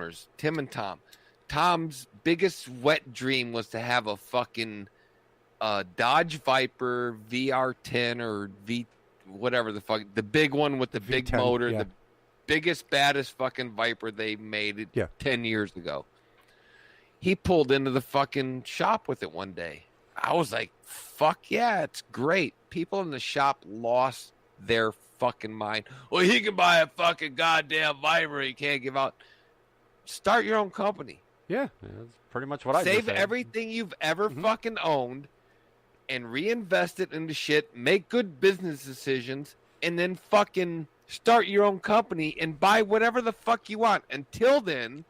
owners, Tim and Tom. Tom's biggest wet dream was to have a fucking Dodge Viper VR10 or whatever the fuck, the big one with the V10, big motor, the biggest, baddest fucking Viper they made 10 years ago. He pulled into the fucking shop with it one day. I was like, fuck yeah, it's great. People in the shop lost their fucking mind. Well, he can buy a fucking goddamn Viper he can't give out. Start your own company. Yeah, that's pretty much what I save everything you've ever fucking owned and reinvest it into shit, make good business decisions, and then fucking start your own company and buy whatever the fuck you want. Until then,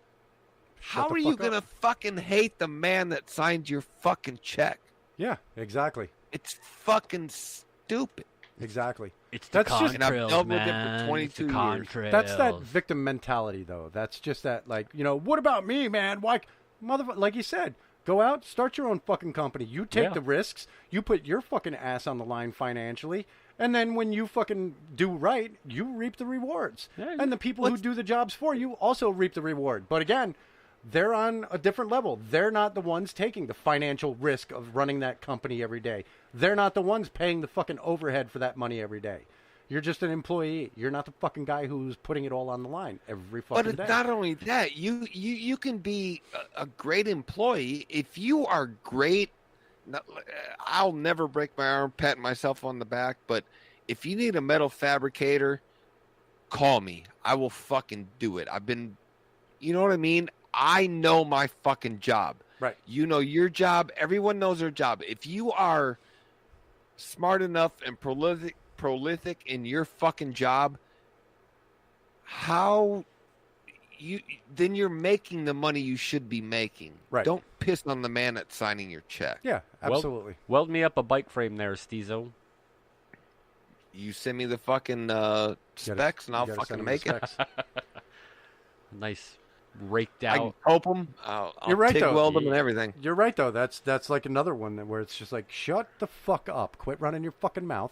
how are you going to fucking hate the man that signed your fucking check? Yeah, exactly. It's fucking stupid. Exactly. It's the contrails, man. For 22 years. That's that victim mentality, though. That's just that, like, what about me, man? Why, motherfucker? Like you said, go out, start your own fucking company. You take the risks. You put your fucking ass on the line financially. And then when you fucking do right, you reap the rewards. Yeah, and the people who do the jobs for you also reap the reward. But again, they're on a different level. They're not the ones taking the financial risk of running that company every day. They're not the ones paying the fucking overhead for that money every day. You're just an employee. You're not the fucking guy who's putting it all on the line every fucking day. But not only that, you can be a great employee if you are great. I'll never break my arm patting myself on the back, but if you need a metal fabricator, call me. I will fucking do it. You know what I mean? I know my fucking job. Right. You know your job. Everyone knows their job. If you are smart enough and prolific in your fucking job, then you're making the money you should be making. Right. Don't piss on the man that's signing your check. Yeah, absolutely. Weld me up a bike frame there, Steezo. You send me the fucking specs and I'll fucking make it. Nice. Raked out. I can hope them. I'll You're right, TIG though. weld them and everything. You're right, though. That's like another one where it's just like, shut the fuck up. Quit running your fucking mouth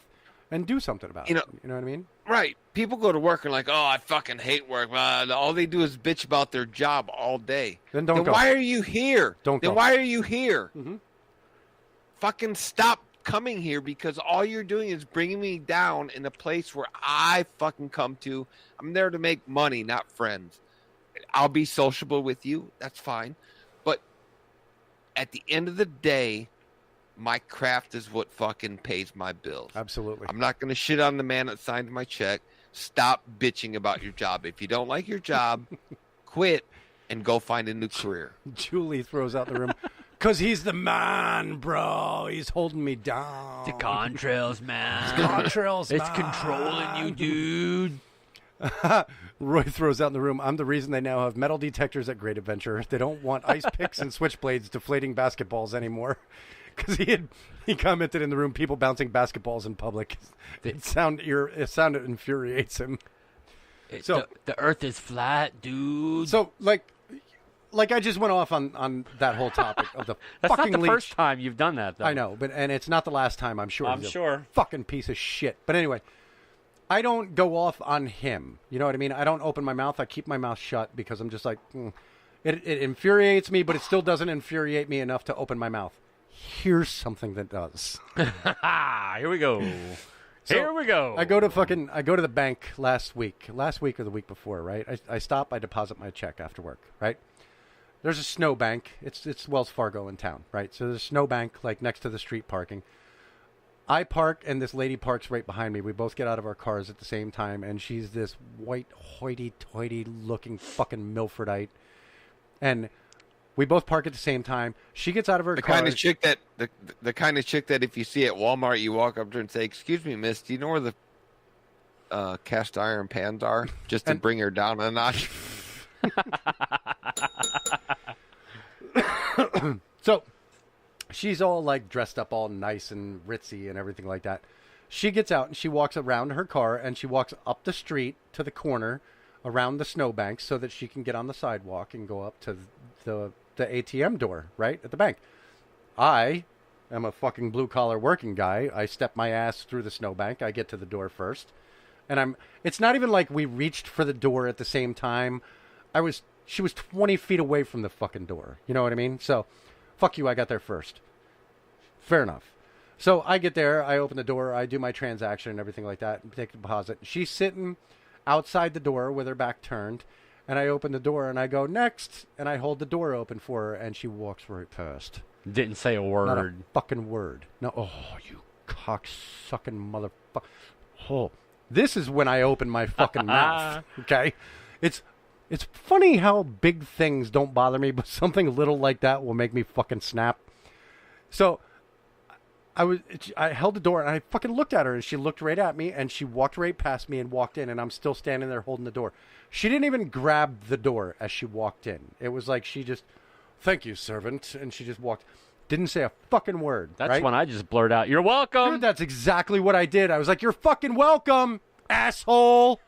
and do something about it. You know what I mean? Right. People go to work and like, oh, I fucking hate work. All they do is bitch about their job all day. Then don't go. Why are you here? Why are you here? Mm-hmm. Fucking stop coming here because all you're doing is bringing me down in a place where I fucking come to. I'm there to make money, not friends. I'll be sociable with you. That's fine. But at the end of the day, my craft is what fucking pays my bills. Absolutely. I'm not going to shit on the man that signed my check. Stop bitching about your job. If you don't like your job, quit and go find a new career. Julie throws out the room. Because he's the man, bro. He's holding me down. The contrails, man. The contrails, It's controlling you, dude. Roy throws out in the room, I'm the reason they now have metal detectors at Great Adventure. They don't want ice picks and switchblades deflating basketballs anymore. Because he commented in the room, people bouncing basketballs in public. It sounded infuriates him. So the earth is flat, dude. So, like I just went off on that whole topic of the That's fucking not the leech. first time you've done that, though. I know, and it's not the last time, I'm sure. I'm sure. Fucking piece of shit. But anyway, I don't go off on him. You know what I mean? I don't open my mouth. I keep my mouth shut because I'm just like, It infuriates me, but it still doesn't infuriate me enough to open my mouth. Here's something that does. Here we go. Here we go. I go to the bank last week or the week before, right? I stop, I deposit my check after work, right? There's a snow bank. It's Wells Fargo in town, right? So there's a snow bank like next to the street parking. I park and this lady parks right behind me. We both get out of our cars at the same time, and she's this white hoity-toity looking fucking Milfordite. And we both park at the same time. She gets out of her car. The kind of chick that if you see at Walmart, you walk up to her and say, "Excuse me, miss, do you know where the cast iron pans are?" Just to bring her down a notch. So she's all like dressed up all nice and ritzy and everything like that. She gets out and she walks around her car and she walks up the street to the corner around the snowbank so that she can get on the sidewalk and go up to the ATM door, right, at the bank. I am a fucking blue-collar working guy. I step my ass through the snowbank. I get to the door first. And it's not even like we reached for the door at the same time. I was She was 20 feet away from the fucking door. You know what I mean? So, fuck you, I got there first. Fair enough. So I get there, I open the door, I do my transaction and everything like that, and take the deposit. She's sitting outside the door with her back turned, and I open the door and I go, next, and I hold the door open for her, and she walks right past. Didn't say a word. Not a fucking word. No, oh, you cocksucking motherfucker. Oh, this is when I open my fucking mouth, okay? It's funny how big things don't bother me, but something little like that will make me fucking snap. So I held the door and I fucking looked at her and she looked right at me and she walked right past me and walked in and I'm still standing there holding the door. She didn't even grab the door as she walked in. It was like she just, thank you, servant, and she just walked. Didn't say a fucking word. That's right? when I just blurt out, "You're welcome." Dude, that's exactly what I did. I was like, "You're fucking welcome, asshole."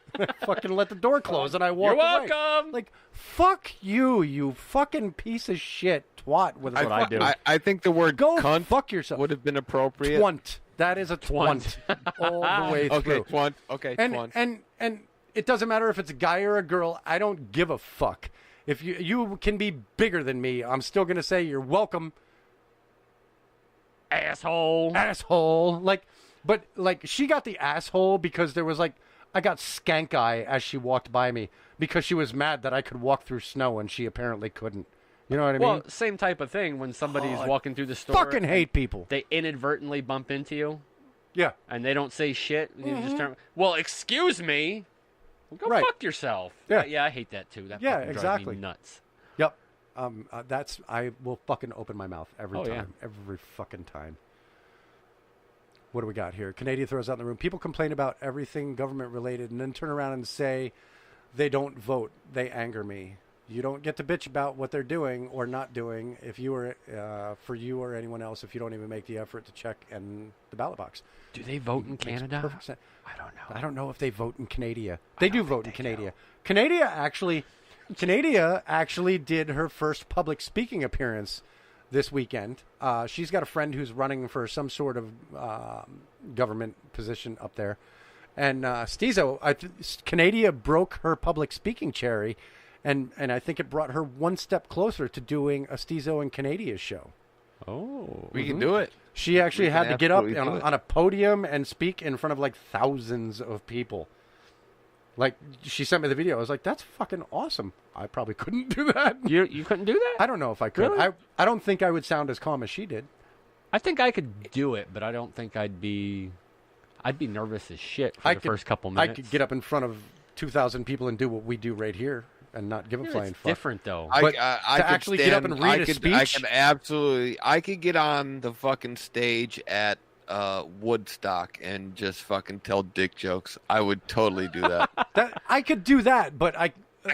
Fucking let the door close and I walked You're away. welcome. Like, fuck you, you fucking piece of shit twat. With That's what I do. I think the word Go cunt fuck yourself. would have been appropriate. Twunt. That is a twunt. All the way Okay, through. twunt. Okay, twunt. And it doesn't matter if it's a guy or a girl. I don't give a fuck. If you can be bigger than me, I'm still gonna say you're welcome, Asshole. asshole. But she got the asshole because there was I got skank eye as she walked by me because she was mad that I could walk through snow and she apparently couldn't. You know what I mean? Well, same type of thing when somebody's I walking through the store. fucking hate people. They inadvertently bump into you. Yeah. And they don't say shit. You just turn. Well, excuse me. Go Right. fuck yourself. Yeah. Yeah, I hate that too. That Yeah, fucking exactly. drives me nuts. Yep. I will fucking open my mouth every Oh, time. yeah. Every fucking time. What do we got here? Canadian throws out in the room. People complain about everything government related and then turn around and say they don't vote. They anger me. You don't get to bitch about what they're doing or not doing if you or for you or anyone else if you don't even make the effort to check in the ballot box. Do they vote in Makes Canada? perfect sense. I don't know. I don't know if they vote in Canada. They do vote in Canada. Canada actually did her first public speaking appearance this weekend. She's got a friend who's running for some sort of government position up there. And Stizo, Canada broke her public speaking cherry, and I think it brought her one step closer to doing a Stizo and Canada show. Oh. We can do it. She actually had to get up absolutely do it. on a podium and speak in front of thousands of people. She sent me the video. I was like, that's fucking awesome. I probably couldn't do that. You couldn't do that? I don't know if I could. Really? I don't think I would sound as calm as she did. I think I could do it, but I don't think I'd be nervous as shit for the first couple minutes. I could get up in front of 2,000 people and do what we do right here and not give a flying It's fuck. different though. I But could to actually get up stand- and read a I speech? could absolutely. I could get on the fucking stage at Woodstock and just fucking tell dick jokes. I would totally do that. I could do that, but I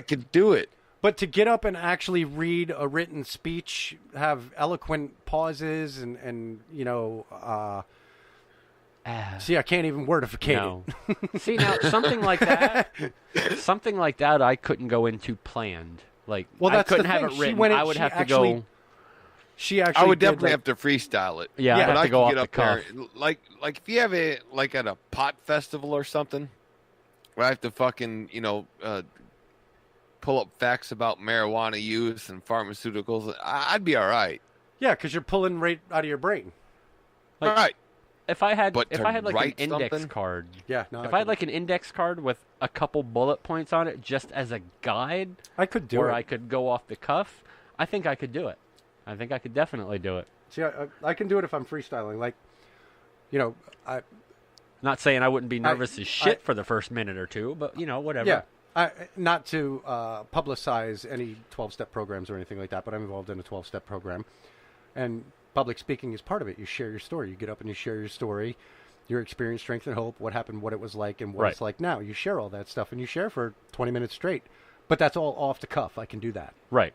could do it. But to get up and actually read a written speech, have eloquent pauses, and see, I can't even wordificate No. See, now something like that, I couldn't go into planned. Well, I that's the couldn't have thing. it She written. went in- I would she have to actually- go. She actually I would did, definitely have to freestyle it. Yeah, I'd Yeah. have But I to go could off get the up cuff. there, like if you have at a pot festival or something, where I have to fucking pull up facts about marijuana use and pharmaceuticals, I'd be all right. Yeah, because you're pulling right out of your brain. Like, all right. If I had But like to an write index something? card, Yeah, no, if I had like an index card with a couple bullet points on it, just as a guide, I could do where it. I could go off the cuff, I think I could do it. I think I could definitely do it. See, I can do it if I'm freestyling. Not saying I wouldn't be nervous as shit for the first minute or two, but whatever. Yeah, not to publicize any 12-step programs or anything like that, but I'm involved in a 12-step program, and public speaking is part of it. You share your story. You get up and you share your story, your experience, strength, and hope, what happened, what it was like, and what Right. it's like now. You share all that stuff, and you share for 20 minutes straight. But that's all off the cuff. I can do that. Right.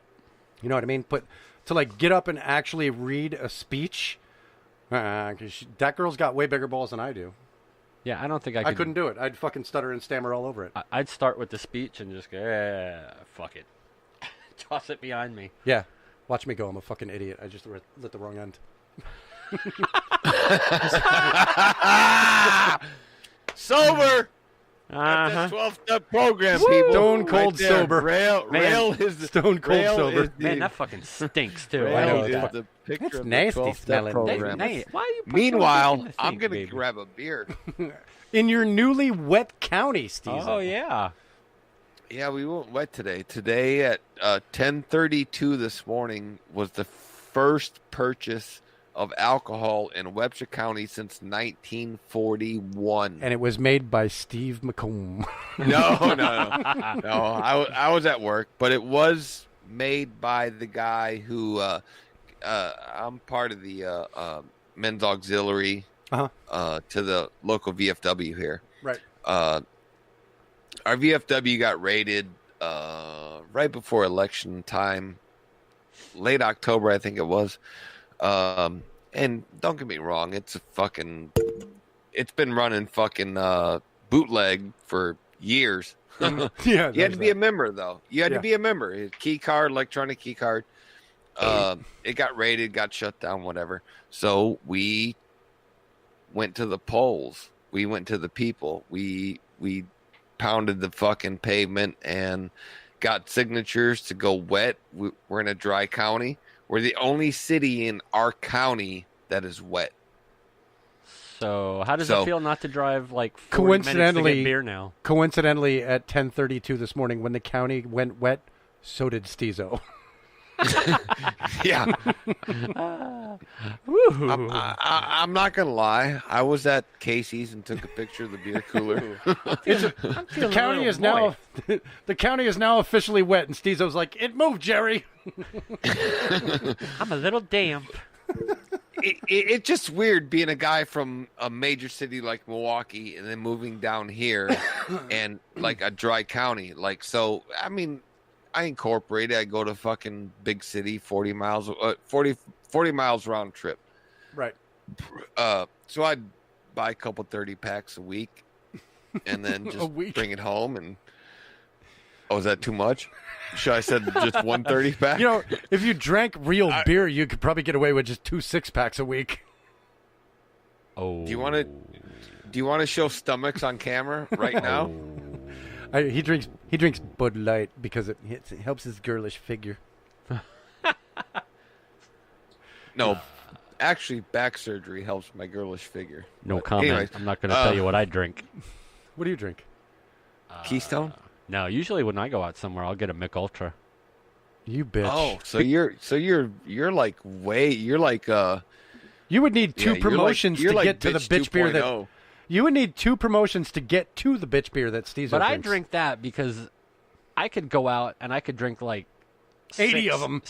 You know what I mean? But to get up and actually read a speech, because that girl's got way bigger balls than I do. Yeah, I don't think I could. I couldn't do it. I'd fucking stutter and stammer all over it. I'd start with the speech and just go, fuck it. Toss it behind me. Yeah. Watch me go. I'm a fucking idiot. I just lit the wrong end. Sober. That's a 12-step program, Woo! people. Stone cold there. sober. Rail is the Stone cold rail sober. is the- Man, that fucking stinks too. Rail I know is that. the picture It's of the nasty 12-step smelling. program. Why are you putting Meanwhile, dick in the I'm sink, gonna baby? grab a beer. In your newly wet county, Steve. Oh yeah. Yeah, we went wet today. Today at 10:32 this morning was the first purchase of alcohol in Webster County since 1941. And it was made by Steve McComb. No. I was at work, but it was made by the guy who I'm part of the men's auxiliary to the local VFW here. Right. Our VFW got raided right before election time, late October, I think it was. And don't get me wrong, it's been running fucking bootleg for years. Yeah, You had to be a member, though. You had Yeah. to be a member. Key card, electronic key card. It got raided, got shut down, whatever. So we went to the polls. We went to the people. We pounded the fucking pavement and got signatures to go wet. We're in a dry county. We're the only city in our county that is wet. So how does it feel not to drive like 40 minutes to Coincidentally- get beer now? Coincidentally, at 10:32 this morning, when the county went wet, so did Steezo. Yeah. Woo. I'm not going to lie. I was at Casey's and took a picture of the beer cooler. The county is now the county is now officially wet, and Steezo's like, "It moved, Jerry." I'm a little damp. It's just weird being a guy from a major city like Milwaukee and then moving down here and like a dry county. Like, so, I mean, I incorporate it. I go to fucking big city, 40 miles round trip. Right. So I'd buy a couple 30 packs a week and then just bring it home. And oh, is that too much? Should I said just 130 pack? You know, if you drank real beer, you could probably get away with just 2 6-packs a week. Oh. Do you want to show stomachs on camera right now? He drinks Bud Light because it helps his girlish figure. No, actually, back surgery helps my girlish figure. No But comment. anyways, I'm not going to tell you what I drink. What do you drink? Keystone. No, usually when I go out somewhere, I'll get a Mick Ultra. You bitch. Oh, so you're like You would need two promotions you're to like get to the bitch beer that 2.0. you would need 2 promotions to get to the bitch beer that Steezo But I drinks. drink that because I could go out and I could drink like 80 of them.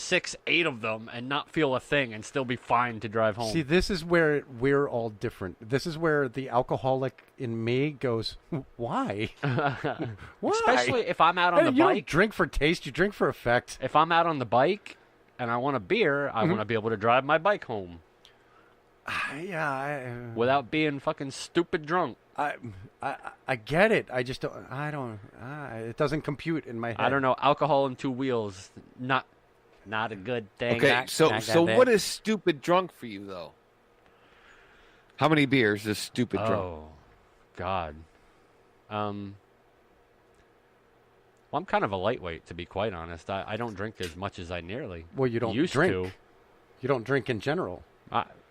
8 of them, and not feel a thing and still be fine to drive home. See, this is where we're all different. This is where the alcoholic in me goes, why? Why? Especially if I'm out on the you don't bike. drink for taste, you drink for effect. If I'm out on the bike and I want a beer, I Mm-hmm. want to be able to drive my bike home Yeah, without being fucking stupid drunk. I get it. I just don't. It doesn't compute in my head. I don't know. Alcohol and 2 wheels, not a good thing. Okay, Not so good. what is stupid drunk for you though? How many beers is stupid drunk? Oh, God. Well, I'm kind of a lightweight, to be quite honest. I don't drink as much as I nearly Well, you don't used drink. to. You don't drink in general.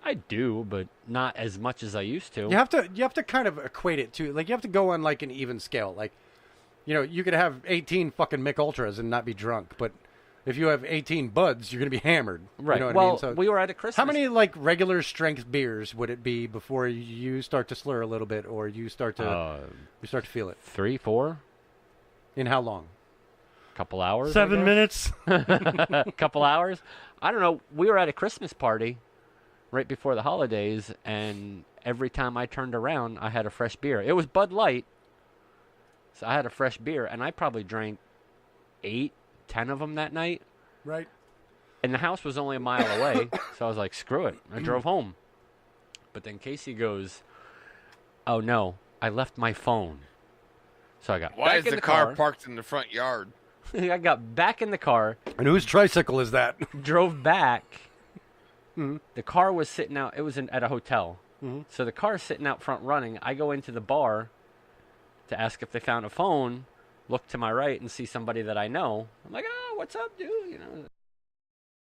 I do, but not as much as I used to. You have to kind of equate it to, like, you have to go on like an even scale. Like, you know, you could have 18 fucking Mick Ultras and not be drunk, but if you have 18 Buds, you're gonna be hammered. Right. You know what Well, I mean? So we were at a Christmas. how many like regular strength beers would it be before you start to slur a little bit, or you start to feel it? 3, 4, In how long? couple hours. 7 minutes. Couple hours. I don't know. We were at a Christmas party right before the holidays, and every time I turned around, I had a fresh beer. It was Bud Light, so I had a fresh beer, and I probably drank 8, 10 of them that night. Right. And the house was only a mile away, so I was like, screw it. I drove home. But then Casey goes, oh, no, I left my phone. So I got Why back is in the car parked in the front yard? I got back in the car, And whose tricycle is that? drove back. The car was sitting out. It was at a hotel. So the car's sitting out front running. I go into the bar, to ask if they found a phone, look to my right and see somebody that I know. I'm like, oh, what's up, dude? You know.